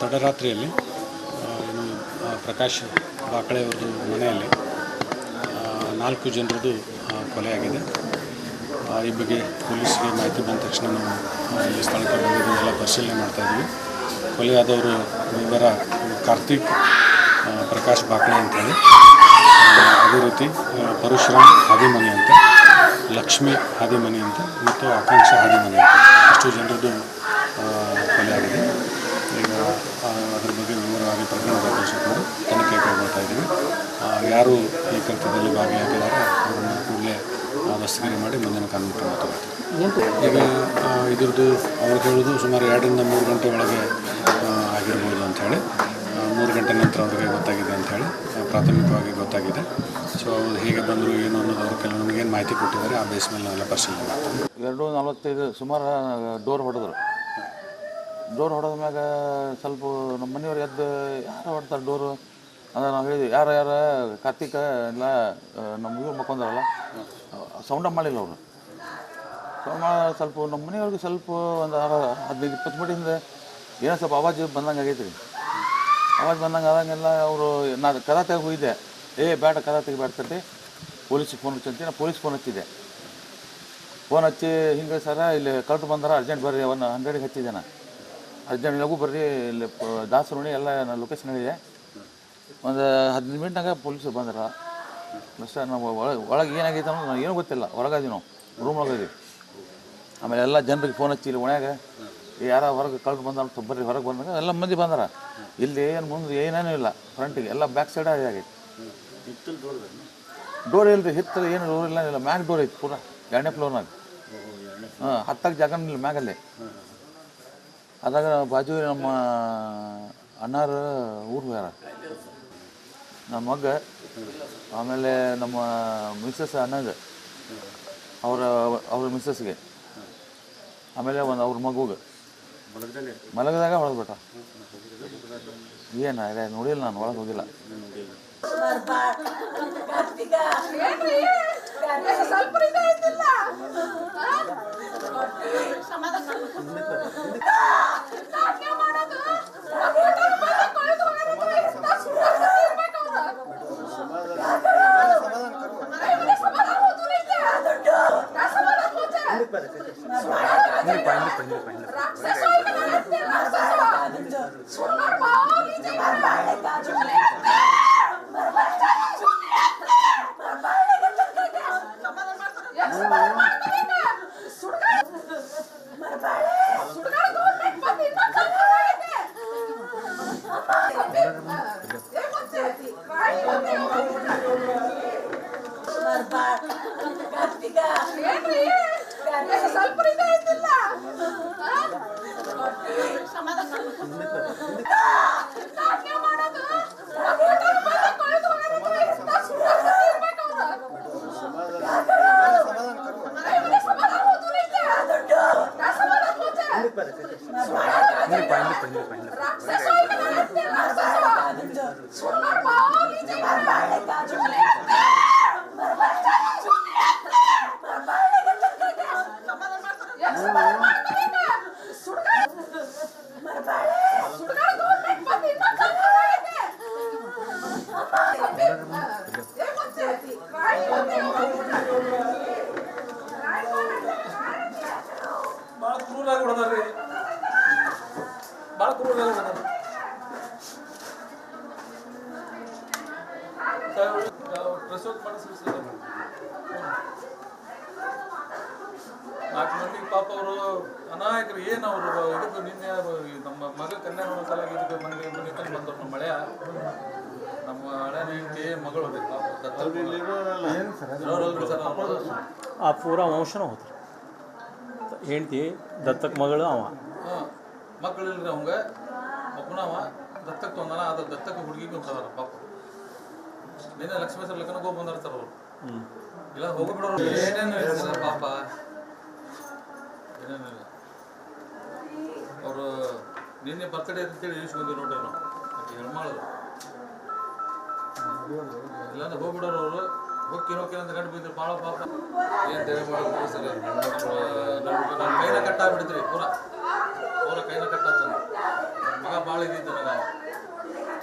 ತಡರಾತ್ರಿಯಲ್ಲಿ ಏನು ಪ್ರಕಾಶ್ ಬಾಕಳೆಯವ್ರದ್ದು ಮನೆಯಲ್ಲಿ 4 ಜನರದ್ದು ಕೊಲೆಯಾಗಿದೆ. ಈ ಬಗ್ಗೆ ಪೊಲೀಸ್ಗೆ ಮಾಹಿತಿ ಬಂದ ತಕ್ಷಣ ನಾವು ಇಲ್ಲಿ ಸ್ಥಳಕ್ಕೆ ಬಂದಿದ್ದು ಎಲ್ಲ ಪರಿಶೀಲನೆ ಮಾಡ್ತಾಯಿದ್ವಿ. ಕೊಲೆಯಾದವರು ವಿವರ ಕಾರ್ತಿಕ್ ಪ್ರಕಾಶ್ ಬಾಕಳೆ ಅಂತೇಳಿ, ಅದೇ ರೀತಿ ಪರಶುರಾಮ್ ಹಾದಿಮನಿ ಅಂತ, ಲಕ್ಷ್ಮಿ ಹಾದಿಮನಿ ಅಂತ ಮತ್ತು ಆಕಾಂಕ್ಷ ಹಾದಿಮನಿ ಅಂತ ಅಷ್ಟು ಜನರದ್ದು ಕೊಲೆಯಾಗಿದೆ. ಈಗ ಅದ್ರ ಬಗ್ಗೆ ವಿವರವಾಗಿ ಪ್ರಕರಣ ದಾಖಲಿಸಿಕೊಂಡು ತನಿಖೆ ಕೈಗೊಳ್ತಾ ಇದ್ದೀವಿ. ಯಾರು ಈ ಕೃತ್ಯದಲ್ಲಿ ಭಾಗಿಯಾಗಿದ್ದಾರೆ ಅವರನ್ನು ಕೂಡಲೇ ದಸ್ತಗಿರಿ ಮಾಡಿ ಮುಂದಿನ ಕಾನೂನು ಕ್ರಮ ತಗೊಳ್ತೀವಿ. ಈಗ ಇದ್ರದ್ದು ಅವ್ರು ಹೇಳೋದು ಸುಮಾರು 2 ರಿಂದ 3 ಗಂಟೆ ಒಳಗೆ ಆಗಿರ್ಬೋದು ಅಂಥೇಳಿ, 3 ಗಂಟೆ ನಂತರ ಅವ್ರಿಗೆ ಗೊತ್ತಾಗಿದೆ ಅಂಥೇಳಿ ಪ್ರಾಥಮಿಕವಾಗಿ ಗೊತ್ತಾಗಿದೆ. ಸೊ ಅವ್ರು ಹೇಗೆ ಬಂದರು ಏನು ಅನ್ನೋದು ಅವ್ರು ಕೆಲವು ನಮಗೇನು ಮಾಹಿತಿ ಕೊಟ್ಟಿದ್ದಾರೆ, ಆ ಬೇಸ್ ಮೇಲೆ ನಾವೆಲ್ಲ ಪರಿಶೀಲನೆ ಮಾಡ್ತೀವಿ. 2:45 ಸುಮಾರು ಡೋರ್ ಹೊಡೆದ್ರು. ಡೋರ್ ಹೊಡೆದ ಮ್ಯಾಗ ಸ್ವಲ್ಪ ನಮ್ಮ ಮನೆಯವ್ರು ಎದ್ದು ಯಾರು ಹೊಡ್ತಾರೆ ಡೋರು ಅಂದ್ರೆ ನಾವು ಹೇಳಿದ್ವಿ, ಯಾರು ಕಾರ್ತಿಕ ಎಲ್ಲ ನಮ್ಮ ಇವ್ರು ಮಕ್ಕೊಂಡ್ರಲ್ಲ, ಸೌಂಡ ಮಾಡಿಲ್ಲ ಅವರು. ಸೌಂಡ್ ಸ್ವಲ್ಪ ನಮ್ಮ ಮನೆಯವ್ರಿಗೆ ಸ್ವಲ್ಪ ಒಂದು 15-20 ಮಿನಿಟಿಂದ ಏನೋ ಸ್ವಲ್ಪ ಆವಾಜ್ ಬಂದಂಗೆ ಆಗೈತೆ ರೀ. ಆವಾಜ್ ಬಂದಂಗೆ ಆದಂಗೆಲ್ಲ ಅವರು ನಾನು ಕದ ತೆಗೆ ಹೋಗಿದ್ದೆ, ಬೇಡ ಕದ ತೆಗಿಬೇಡ್ತಂತೆ, ಪೊಲೀಸಿಗೆ ಫೋನ್ ಹಚ್ಚಂತೆ. ನಾನು ಪೊಲೀಸ್ ಫೋನ್ ಹಚ್ಚಿದ್ದೆ. ಫೋನ್ ಹಚ್ಚಿ ಹಿಂಗೆ ಸರ ಇಲ್ಲಿ ಕಳ್ತು ಬಂದಾರ, ಅರ್ಜೆಂಟ್ ಬರ್ರಿ, 100ಗೆ ಹಚ್ಚಿದ್ದೆ. ನಾನು ಅರ್ಜೆಂಟ್ ಲಘು ಬರ್ರಿ, ಇಲ್ಲಿ ದಾಸರೋಣಿ ಎಲ್ಲ ನಾನು ಲೊಕೇಶನ್ ಹೇಳಿದೆ. ಒಂದು 15 ಮಿನಿಟ್ನಾಗ ಪೊಲೀಸರು ಬಂದಾರ. ಅಷ್ಟೇ. ನಾವು ಒಳಗೆ ಏನಾಗೈತೆ ಅನ್ನೋದು ನಾವು ಏನೂ ಗೊತ್ತಿಲ್ಲ. ಹೊರಗದೀವಿ, ನಾವು ರೂಮ್ ಒಳಗದೀವಿ. ಆಮೇಲೆ ಎಲ್ಲ ಜನರಿಗೆ ಫೋನ್ ಹಚ್ಚಿ ಇಲ್ಲಿ ಒಣಗ ಯಾರ ಹೊರಗೆ ಕಳ್ದು ಬಂದಾರ ಬರ್ರಿ, ಹೊರಗೆ ಬಂದಾಗ ಎಲ್ಲ ಮಂದಿ ಬಂದಾರ. ಇಲ್ಲಿ ಏನು ಮುಂದೆ ಏನೇನೂ ಇಲ್ಲ, ಫ್ರಂಟಿಗೆ ಎಲ್ಲ ಬ್ಯಾಕ್ ಸೈಡ್ ಆಗೈತೆ. ಡೋರ್ ಇಲ್ರಿ, ಹಿತ್ತಲು ಏನು ಡೋರ್ ಇಲ್ಲ, ಮ್ಯಾಗ್ ಡೋರ್ ಐತಿ ಪೂರ 2ನೇ ಫ್ಲೋರ್ನಾಗ. ಹತ್ತಕ್ಕೆ ಜಾಗನೂ ಇಲ್ಲ ಮ್ಯಾಗಲ್ಲಿ. ಅದಾಗ ಬಾಜು ನಮ್ಮ ಅಣ್ಣಾರು ಊರು ಯಾರ ನಮ್ಮ ಮಗ್ಗ, ಆಮೇಲೆ ನಮ್ಮ ಮಿಸ್ಸಸ್ ಅಣ್ಣಗೆ, ಅವ್ರ ಮಿಸ್ಸಸ್ಗೆ, ಆಮೇಲೆ ಒಂದು ಅವ್ರ ಮಗುಗೆ ಮಲಗದಾಗ ಹೊಡೆದ್ಬಿಟ್ಟ. ಏನು ಇದೆ ನೋಡಿಲ್ಲ, ನಾನು ಒಳಗೆ ಹೋಗಿಲ್ಲ. ನಾಲ್ಕು ಮಂದಿ ಪಾಪ ಅವರು ಅನಾಯಕರು ಏನು ಅವರು ಇದಕ್ಕೆ ನಿನ್ನೆ ನಮ್ಮ ಮಗ ಕನ್ಯಾ ನೋಡೋ ಸಲ ಇದಕ್ಕೆ ಮನೆಗೆ ಬಂದವ್ರು ನಮ್ಮ ಮಳೆಯ ನಮ್ಮ ಹಳೆಯ ಹೆಂಡತಿ ಮಗಳು ಆ ಪೂರಾ ವಂಶನ ಹೋದ್ರು. ಹೆಂಡತಿ ದತ್ತಕ್ಕೆ ಮಗಳು ಅವ. ಮಕ್ಕಳಿಲ್ಲ ಅವಂಗ ಒಬ್ಬನವ ದತ್ತಕ್ಕೆ ತೊಂದಾನ. ಅದು ದತ್ತಕ್ಕೆ ಹುಡುಗಿಗೆ ಹೋಗ್ತಾರ ಪಾಪ. ನಿನ್ನೆ ಲಕ್ಷ್ಮೇಶ್ವರ ಲಗ್ನಕ್ಕೆ ಹೋಗಿ ಬಂದಿರ್ತಾರ ಅವರು. ಇಲ್ಲ ಹೋಗ್ಬಿಡೋರು ಏನೇನು ಇರ್ತಾರೆ ಪಾಪ, ಏನೇನಿಲ್ಲ. ಅವರು ನಿನ್ನೆ ಬರ್ತಡೇ ಅಂತೇಳಿ ಇಳಿಸ್ಕೊಂಡ್ವಿ ನೋಡ್ರಿ ನಾವು. ಆಕೆ ಹೆಣ್ಮಾಳರು ಇಲ್ಲಾಂದ್ರೆ ಹೋಗ್ಬಿಡೋರು ಅವರು. ಹೋಗ್ತೀನಿ ಅಂತ ಗಂಡು ಬಿದ್ದರು ಭಾಳ ಪಾಪ. ಏನು ದೇವ ಮಾಡೋದು ಸರಿ. ನನ್ನ ಕೈನ ಕಟ್ಟಾಗ್ಬಿಟ್ಟಿದ್ರಿ ಪೂರ ಕೈನ ಕಟ್ಟಾಗ್ತಾನೆ. ಮಗ ಭಾಳ ಇದ್ದಿದ್ದು ನನಗೆ